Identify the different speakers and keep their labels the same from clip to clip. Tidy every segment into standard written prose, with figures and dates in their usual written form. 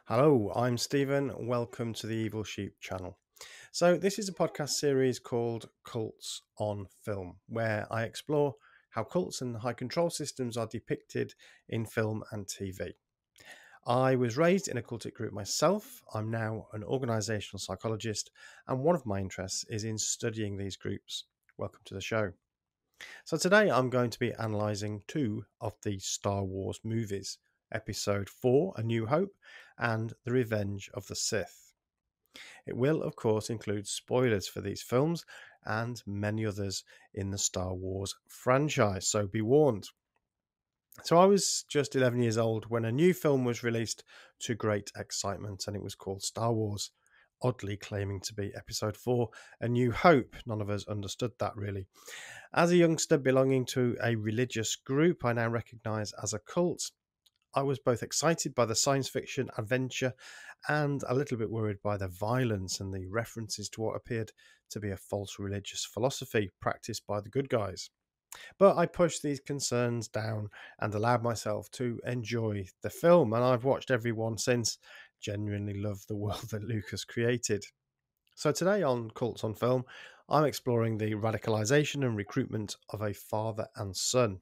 Speaker 1: Hello, I'm Stephen. Welcome to the Evil Sheep channel. So, this is a podcast series called Cults on Film, where I explore how cults and high control systems are depicted in film and TV. I was raised in a cultic group myself. I'm now an organizational psychologist, and one of my interests is in studying these groups. Welcome to the show. So, today I'm going to be analysing two of the Star Wars movies, Episode 4, A New Hope, and The Revenge of the Sith. It will, of course, include spoilers for these films and many others in the Star Wars franchise, so be warned. So I was just 11 years old when a new film was released to great excitement, and it was called Star Wars, oddly claiming to be Episode 4, A New Hope. None of us understood that, really. As a youngster belonging to a religious group I now recognise as a cult, I was both excited by the science fiction adventure and a little bit worried by the violence and the references to what appeared to be a false religious philosophy practiced by the good guys. But I pushed these concerns down and allowed myself to enjoy the film, and I've watched every one since. Genuinely love the world that Lucas created. So today on Cults on Film, I'm exploring the radicalization and recruitment of a father and son,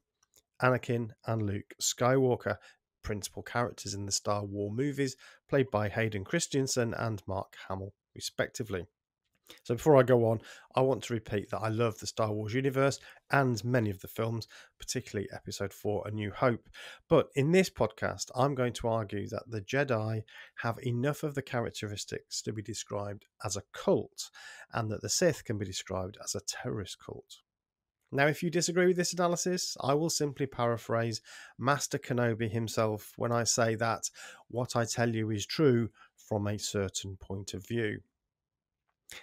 Speaker 1: Anakin and Luke Skywalker, principal characters in the Star Wars movies, played by Hayden Christensen and Mark Hamill, respectively. So before I go on, I want to repeat that I love the Star Wars universe and many of the films, particularly Episode 4, A New Hope. But in this podcast, I'm going to argue that the Jedi have enough of the characteristics to be described as a cult, and that the Sith can be described as a terrorist cult. Now, if you disagree with this analysis, I will simply paraphrase Master Kenobi himself when I say that what I tell you is true from a certain point of view.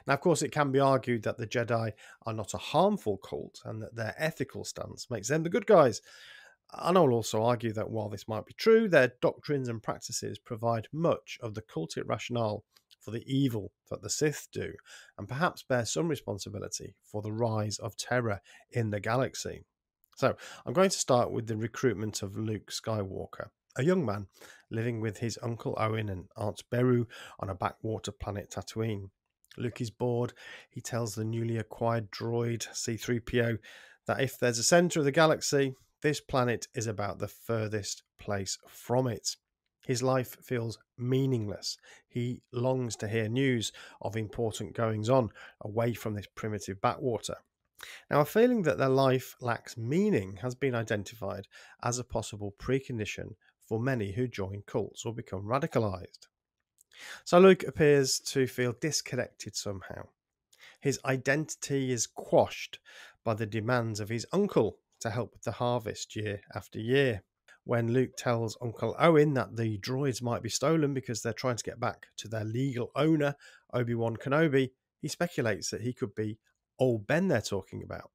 Speaker 1: Now, of course, it can be argued that the Jedi are not a harmful cult and that their ethical stance makes them the good guys. And I will also argue that while this might be true, their doctrines and practices provide much of the cultic rationale for the evil that the Sith do, and perhaps bear some responsibility for the rise of terror in the galaxy. So, I'm going to start with the recruitment of Luke Skywalker, a young man living with his Uncle Owen and Aunt Beru on a backwater planet Tatooine. Luke is bored. He tells the newly acquired droid C-3PO that if there's a centre of the galaxy, this planet is about the furthest place from it. His life feels meaningless. He longs to hear news of important goings-on away from this primitive backwater. Now, a feeling that their life lacks meaning has been identified as a possible precondition for many who join cults or become radicalised. So Luke appears to feel disconnected somehow. His identity is quashed by the demands of his uncle to help with the harvest year after year. When Luke tells Uncle Owen that the droids might be stolen because they're trying to get back to their legal owner, Obi-Wan Kenobi, he speculates that he could be old Ben they're talking about.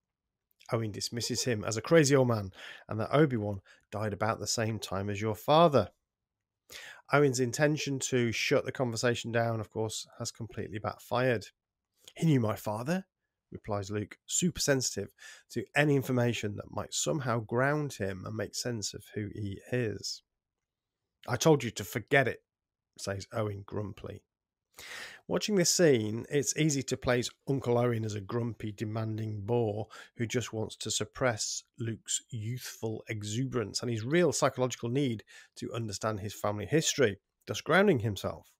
Speaker 1: Owen dismisses him as a crazy old man and that Obi-Wan died about the same time as your father. Owen's intention to shut the conversation down, of course, has completely backfired. He knew my father, replies Luke, super sensitive to any information that might somehow ground him and make sense of who he is. I told you to forget it, says Owen grumpily. Watching this scene, it's easy to place Uncle Owen as a grumpy, demanding bore who just wants to suppress Luke's youthful exuberance and his real psychological need to understand his family history, thus grounding himself.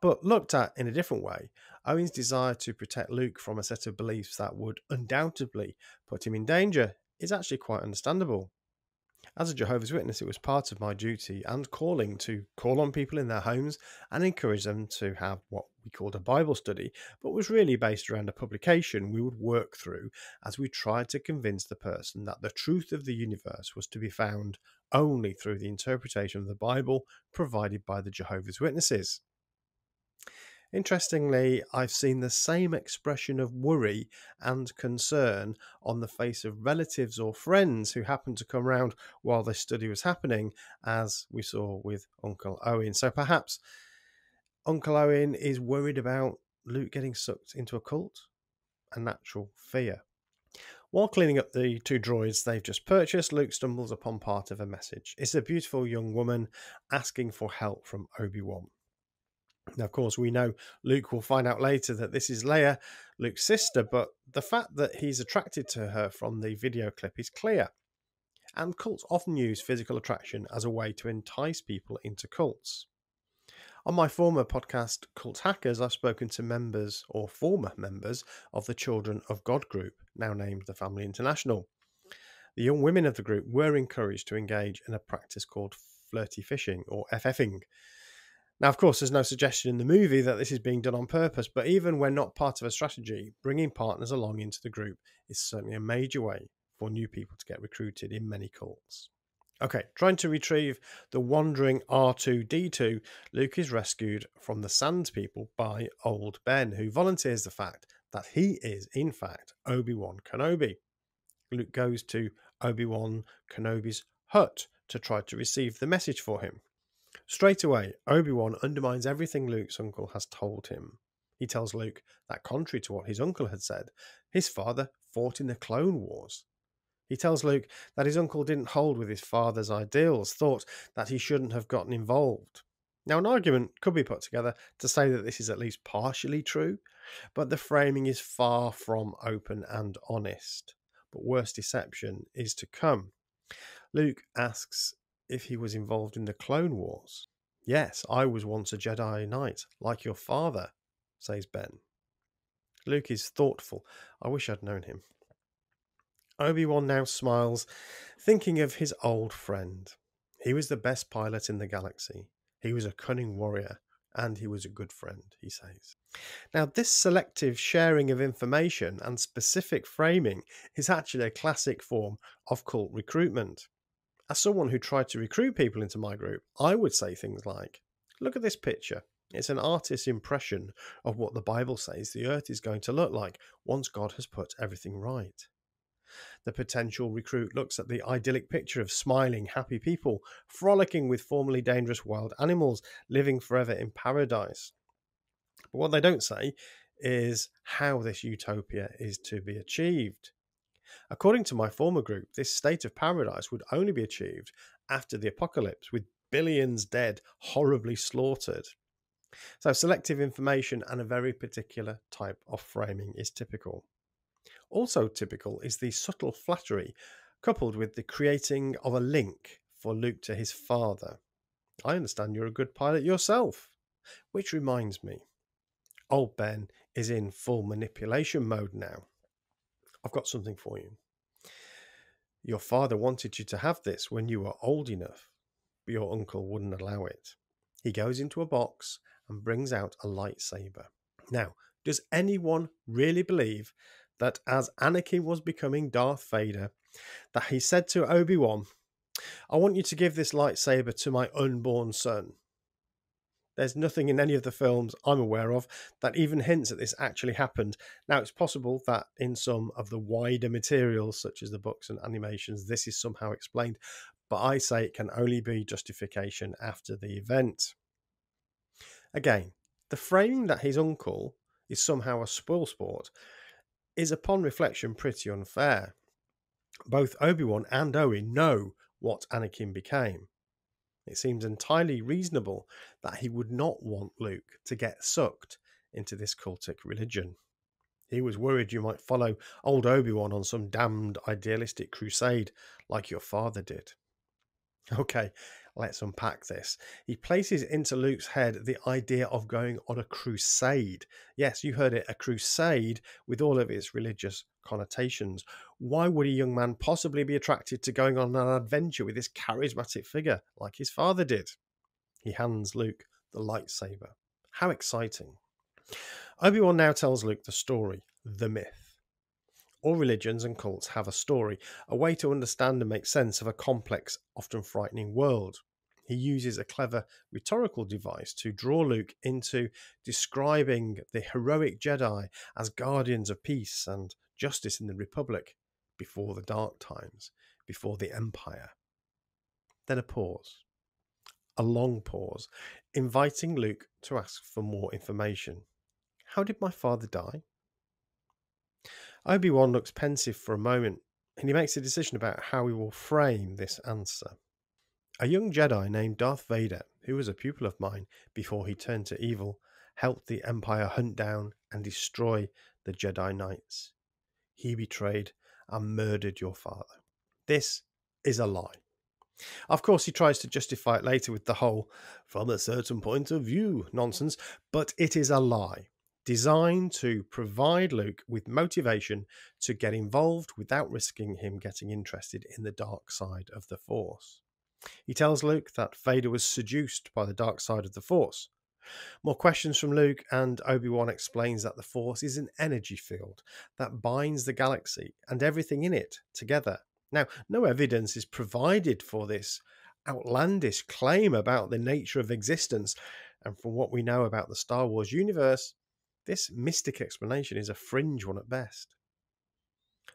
Speaker 1: But looked at in a different way, Owen's desire to protect Luke from a set of beliefs that would undoubtedly put him in danger is actually quite understandable. As a Jehovah's Witness, it was part of my duty and calling to call on people in their homes and encourage them to have what we called a Bible study, but was really based around a publication we would work through as we tried to convince the person that the truth of the universe was to be found only through the interpretation of the Bible provided by the Jehovah's Witnesses. Interestingly, I've seen the same expression of worry and concern on the face of relatives or friends who happened to come round while this study was happening, as we saw with Uncle Owen. So perhaps Uncle Owen is worried about Luke getting sucked into a cult? A natural fear. While cleaning up the two droids they've just purchased, Luke stumbles upon part of a message. It's a beautiful young woman asking for help from Obi-Wan. Now, of course, we know Luke will find out later that this is Leia, Luke's sister, but the fact that he's attracted to her from the video clip is clear. And cults often use physical attraction as a way to entice people into cults. On my former podcast, Cult Hackers, I've spoken to members or former members of the Children of God group, now named the Family International. The young women of the group were encouraged to engage in a practice called flirty fishing or FFing. Now, of course, there's no suggestion in the movie that this is being done on purpose, but even when not part of a strategy, bringing partners along into the group is certainly a major way for new people to get recruited in many cults. Okay, trying to retrieve the wandering R2-D2, Luke is rescued from the Sand People by Old Ben, who volunteers the fact that he is, in fact, Obi-Wan Kenobi. Luke goes to Obi-Wan Kenobi's hut to try to receive the message for him. Straight away, Obi-Wan undermines everything Luke's uncle has told him. He tells Luke that, contrary to what his uncle had said, his father fought in the Clone Wars. He tells Luke that his uncle didn't hold with his father's ideals, thought that he shouldn't have gotten involved. Now, an argument could be put together to say that this is at least partially true, but the framing is far from open and honest. But worse deception is to come. Luke asks if he was involved in the Clone Wars. Yes, I was once a Jedi Knight, like your father, says Ben. Luke is thoughtful. I wish I'd known him. Obi-Wan now smiles, thinking of his old friend. He was the best pilot in the galaxy. He was a cunning warrior, and he was a good friend, he says. Now, this selective sharing of information and specific framing is actually a classic form of cult recruitment. As someone who tried to recruit people into my group, I would say things like, look at this picture. It's an artist's impression of what the Bible says the earth is going to look like once God has put everything right. The potential recruit looks at the idyllic picture of smiling, happy people, frolicking with formerly dangerous wild animals, living forever in paradise. But what they don't say is how this utopia is to be achieved. According to my former group, this state of paradise would only be achieved after the apocalypse, with billions dead, horribly slaughtered. So selective information and a very particular type of framing is typical. Also typical is the subtle flattery, coupled with the creating of a link for Luke to his father. I understand you're a good pilot yourself. Which reminds me, old Ben is in full manipulation mode now. I've got something for you. Your father wanted you to have this when you were old enough, but your uncle wouldn't allow it. He goes into a box and brings out a lightsaber. Now, does anyone really believe that as Anakin was becoming Darth Vader, that he said to Obi-Wan, I want you to give this lightsaber to my unborn son? There's nothing in any of the films I'm aware of that even hints that this actually happened. Now, it's possible that in some of the wider materials, such as the books and animations, this is somehow explained, but I say it can only be justification after the event. Again, the framing that his uncle is somehow a spoilsport is, upon reflection, pretty unfair. Both Obi-Wan and Owen know what Anakin became. It seems entirely reasonable that he would not want Luke to get sucked into this cultic religion. He was worried you might follow old Obi-Wan on some damned idealistic crusade like your father did. Okay, let's unpack this. He places into Luke's head the idea of going on a crusade. Yes, you heard it, a crusade with all of its religious connotations. Why would a young man possibly be attracted to going on an adventure with this charismatic figure like his father did? He hands Luke the lightsaber. How exciting. Obi-Wan now tells Luke the story, the myth. All religions and cults have a story, a way to understand and make sense of a complex, often frightening world. He uses a clever rhetorical device to draw Luke into describing the heroic Jedi as guardians of peace and justice in the Republic before the dark times, before the Empire. Then a pause, a long pause, inviting Luke to ask for more information. How did my father die? Obi-Wan looks pensive for a moment, and he makes a decision about how he will frame this answer. A young Jedi named Darth Vader, who was a pupil of mine before he turned to evil, helped the Empire hunt down and destroy the Jedi Knights. He betrayed and murdered your father. This is a lie. Of course, he tries to justify it later with the whole "from a certain point of view" nonsense, but it is a lie designed to provide Luke with motivation to get involved without risking him getting interested in the dark side of the Force. He tells Luke that Vader was seduced by the dark side of the Force. More questions from Luke, and Obi-Wan explains that the Force is an energy field that binds the galaxy and everything in it together. Now, no evidence is provided for this outlandish claim about the nature of existence, and from what we know about the Star Wars universe, this mystic explanation is a fringe one at best.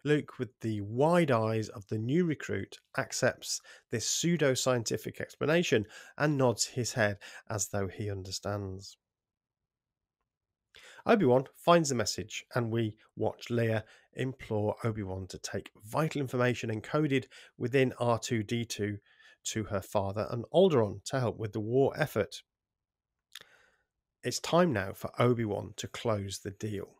Speaker 1: Luke, with the wide eyes of the new recruit, accepts this pseudo-scientific explanation and nods his head as though he understands. Obi-Wan finds the message, and we watch Leia implore Obi-Wan to take vital information encoded within R2-D2 to her father and Alderaan to help with the war effort. It's time now for Obi-Wan to close the deal.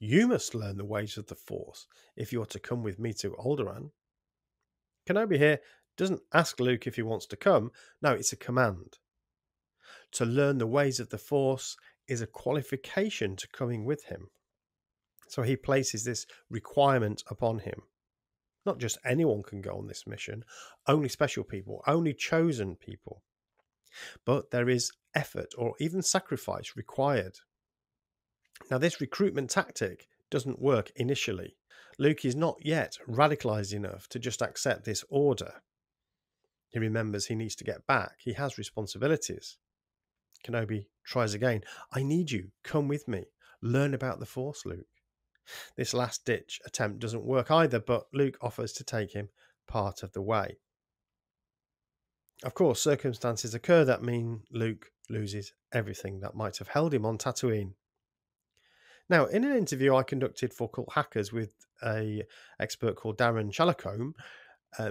Speaker 1: You must learn the ways of the Force if you're to come with me to Alderaan. Kenobi here doesn't ask Luke if he wants to come. No, it's a command. To learn the ways of the Force is a qualification to coming with him. So he places this requirement upon him. Not just anyone can go on this mission, only special people, only chosen people. But there is effort or even sacrifice required. Now, this recruitment tactic doesn't work initially. Luke is not yet radicalized enough to just accept this order. He remembers he needs to get back. He has responsibilities. Kenobi tries again. I need you. Come with me. Learn about the Force, Luke. This last-ditch attempt doesn't work either, but Luke offers to take him part of the way. Of course, circumstances occur that mean Luke loses everything that might have held him on Tatooine. Now, in an interview I conducted for Cult Hackers with an expert called Darren Chalacombe,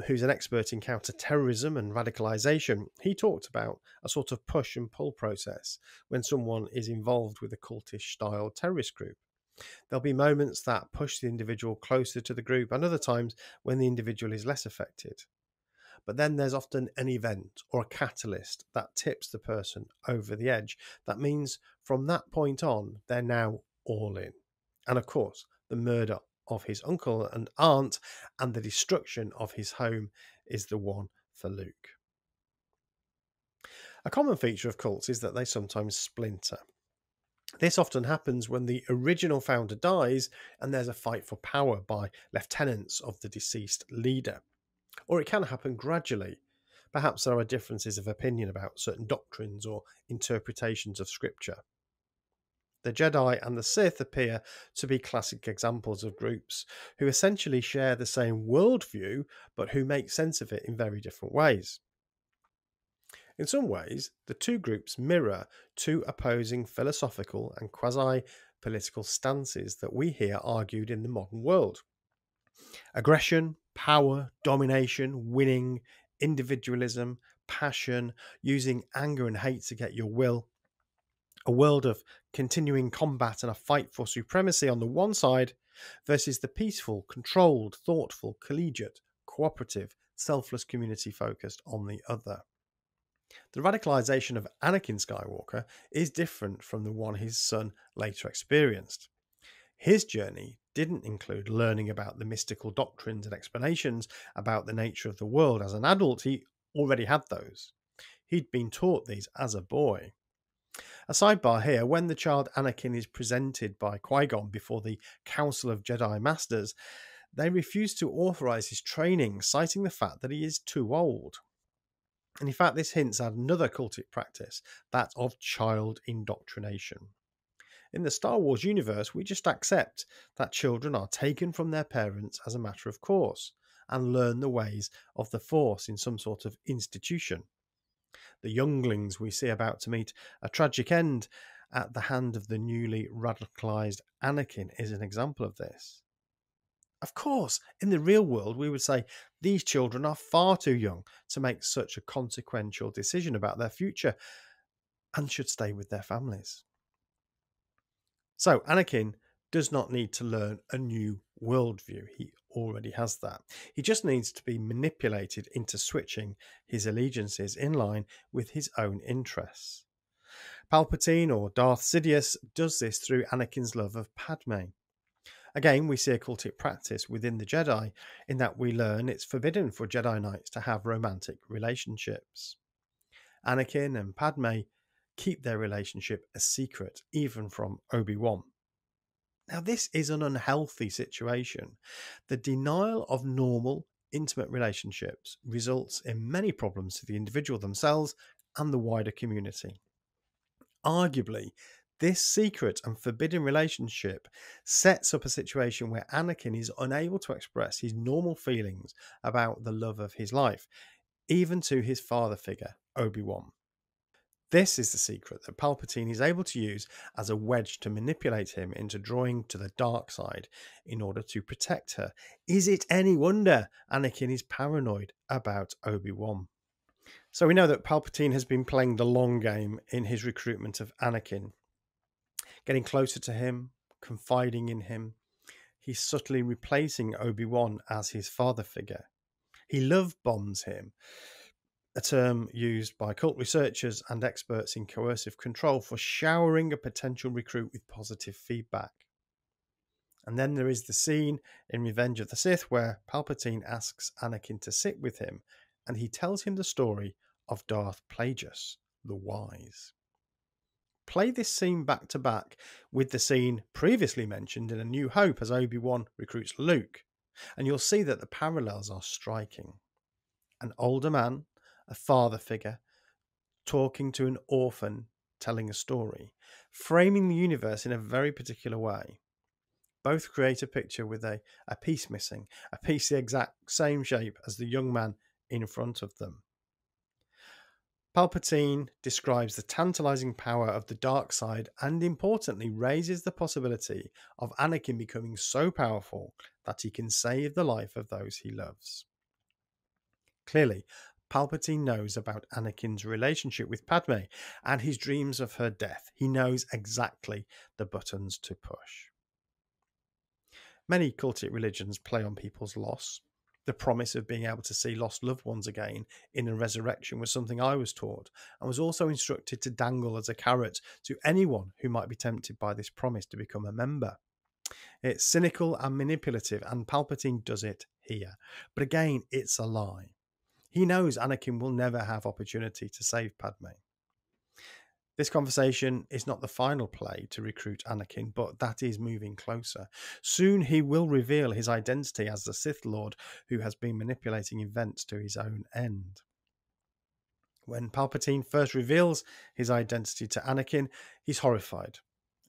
Speaker 1: who's an expert in counter-terrorism and radicalization, he talked about a sort of push and pull process when someone is involved with a cultish-style terrorist group. There'll be moments that push the individual closer to the group and other times when the individual is less affected. But then there's often an event or a catalyst that tips the person over the edge. That means from that point on, they're now all in. And of course, the murder of his uncle and aunt and the destruction of his home is the one for Luke. A common feature of cults is that they sometimes splinter. This often happens when the original founder dies and there's a fight for power by lieutenants of the deceased leader. Or it can happen gradually. Perhaps there are differences of opinion about certain doctrines or interpretations of scripture. The Jedi and the Sith appear to be classic examples of groups who essentially share the same worldview, but who make sense of it in very different ways. In some ways, the two groups mirror two opposing philosophical and quasi-political stances that we hear argued in the modern world. Aggression, power, domination, winning, individualism, passion, using anger and hate to get your will. A world of continuing combat and a fight for supremacy on the one side versus the peaceful, controlled, thoughtful, collegiate, cooperative, selfless community focused on the other. The radicalization of Anakin Skywalker is different from the one his son later experienced. His journey didn't include learning about the mystical doctrines and explanations about the nature of the world as an adult. He already had those. He'd been taught these as a boy. A sidebar here, when the child Anakin is presented by Qui-Gon before the Council of Jedi Masters, they refuse to authorize his training, citing the fact that he is too old. And in fact, this hints at another cultic practice, that of child indoctrination. In the Star Wars universe, we just accept that children are taken from their parents as a matter of course and learn the ways of the Force in some sort of institution. The younglings we see about to meet a tragic end at the hand of the newly radicalized Anakin is an example of this. Of course, in the real world, we would say these children are far too young to make such a consequential decision about their future and should stay with their families. So, Anakin does not need to learn a new worldview. He already has that. He just needs to be manipulated into switching his allegiances in line with his own interests. Palpatine, or Darth Sidious, does this through Anakin's love of Padme. Again, we see a cultic practice within the Jedi in that we learn it's forbidden for Jedi Knights to have romantic relationships. Anakin and Padme keep their relationship a secret, even from Obi-Wan. Now, this is an unhealthy situation. The denial of normal, intimate relationships results in many problems for the individual themselves and the wider community. Arguably, this secret and forbidden relationship sets up a situation where Anakin is unable to express his normal feelings about the love of his life, even to his father figure, Obi-Wan. This is the secret that Palpatine is able to use as a wedge to manipulate him into drawing to the dark side in order to protect her. Is it any wonder Anakin is paranoid about Obi-Wan? So we know that Palpatine has been playing the long game in his recruitment of Anakin, getting closer to him, confiding in him. He's subtly replacing Obi-Wan as his father figure. He love bombs him, a term used by cult researchers and experts in coercive control for showering a potential recruit with positive feedback. And then there is the scene in Revenge of the Sith where Palpatine asks Anakin to sit with him, and he tells him the story of Darth Plagueis the Wise. Play this scene back to back with the scene previously mentioned in A New Hope as Obi-Wan recruits Luke, and you'll see that the parallels are striking. An older man, a father figure, talking to an orphan, telling a story, framing the universe in a very particular way. Both create a picture with a piece missing, a piece the exact same shape as the young man in front of them. Palpatine describes the tantalizing power of the dark side and, importantly, raises the possibility of Anakin becoming so powerful that he can save the life of those he loves. Clearly, Palpatine knows about Anakin's relationship with Padme and his dreams of her death. He knows exactly the buttons to push. Many cultic religions play on people's loss. The promise of being able to see lost loved ones again in a resurrection was something I was taught and was also instructed to dangle as a carrot to anyone who might be tempted by this promise to become a member. It's cynical and manipulative, and Palpatine does it here. But again, it's a lie. He knows Anakin will never have opportunity to save Padme. This conversation is not the final play to recruit Anakin, but that is moving closer. Soon he will reveal his identity as the Sith Lord who has been manipulating events to his own end. When Palpatine first reveals his identity to Anakin, he's horrified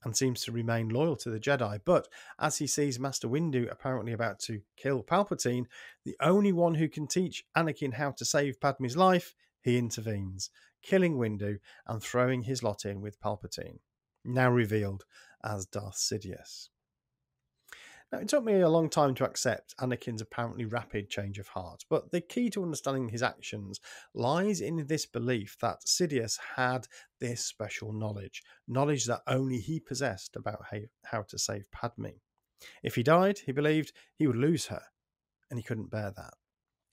Speaker 1: and seems to remain loyal to the Jedi. But as he sees Master Windu apparently about to kill Palpatine, the only one who can teach Anakin how to save Padme's life, he intervenes, killing Windu and throwing his lot in with Palpatine, now revealed as Darth Sidious. Now, it took me a long time to accept Anakin's apparently rapid change of heart, but the key to understanding his actions lies in this belief that Sidious had this special knowledge that only he possessed about how to save Padme. If he died, he believed he would lose her, and he couldn't bear that.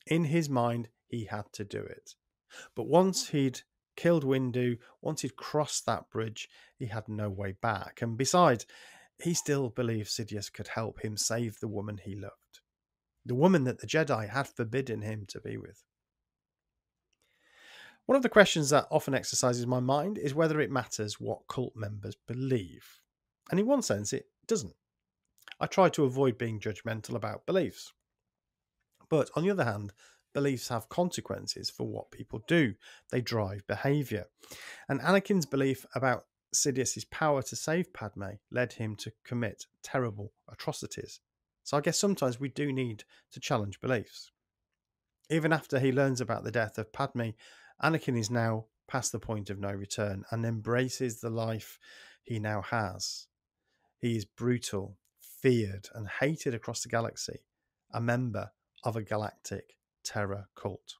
Speaker 1: In his mind, he had to do it. But once he'd killed Windu, once he'd crossed that bridge, he had no way back. And besides, he still believed Sidious could help him save the woman he loved, the woman that the Jedi had forbidden him to be with. One of the questions that often exercises my mind is whether it matters what cult members believe. And in one sense, it doesn't. I try to avoid being judgmental about beliefs. But on the other hand, beliefs have consequences for what people do. They drive behaviour. And Anakin's belief about Sidious's power to save Padme led him to commit terrible atrocities. So I guess sometimes we do need to challenge beliefs. Even after he learns about the death of Padme, Anakin is now past the point of no return and embraces the life he now has. He is brutal, feared and hated across the galaxy, a member of a galactic terror cult.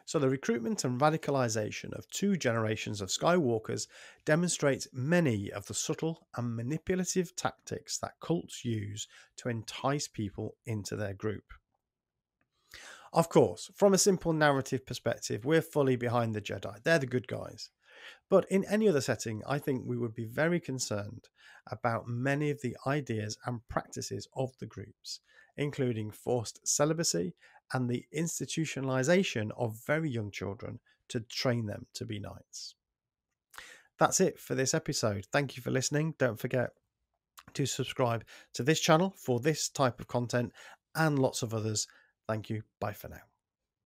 Speaker 1: So the recruitment and radicalization of two generations of Skywalkers demonstrates many of the subtle and manipulative tactics that cults use to entice people into their group. Of course, from a simple narrative perspective, we're fully behind the Jedi. They're the good guys. But in any other setting, I think we would be very concerned about many of the ideas and practices of the groups, including forced celibacy and the institutionalization of very young children to train them to be knights. That's it for this episode. Thank you for listening. Don't forget to subscribe to this channel for this type of content and lots of others. Thank you. Bye for now.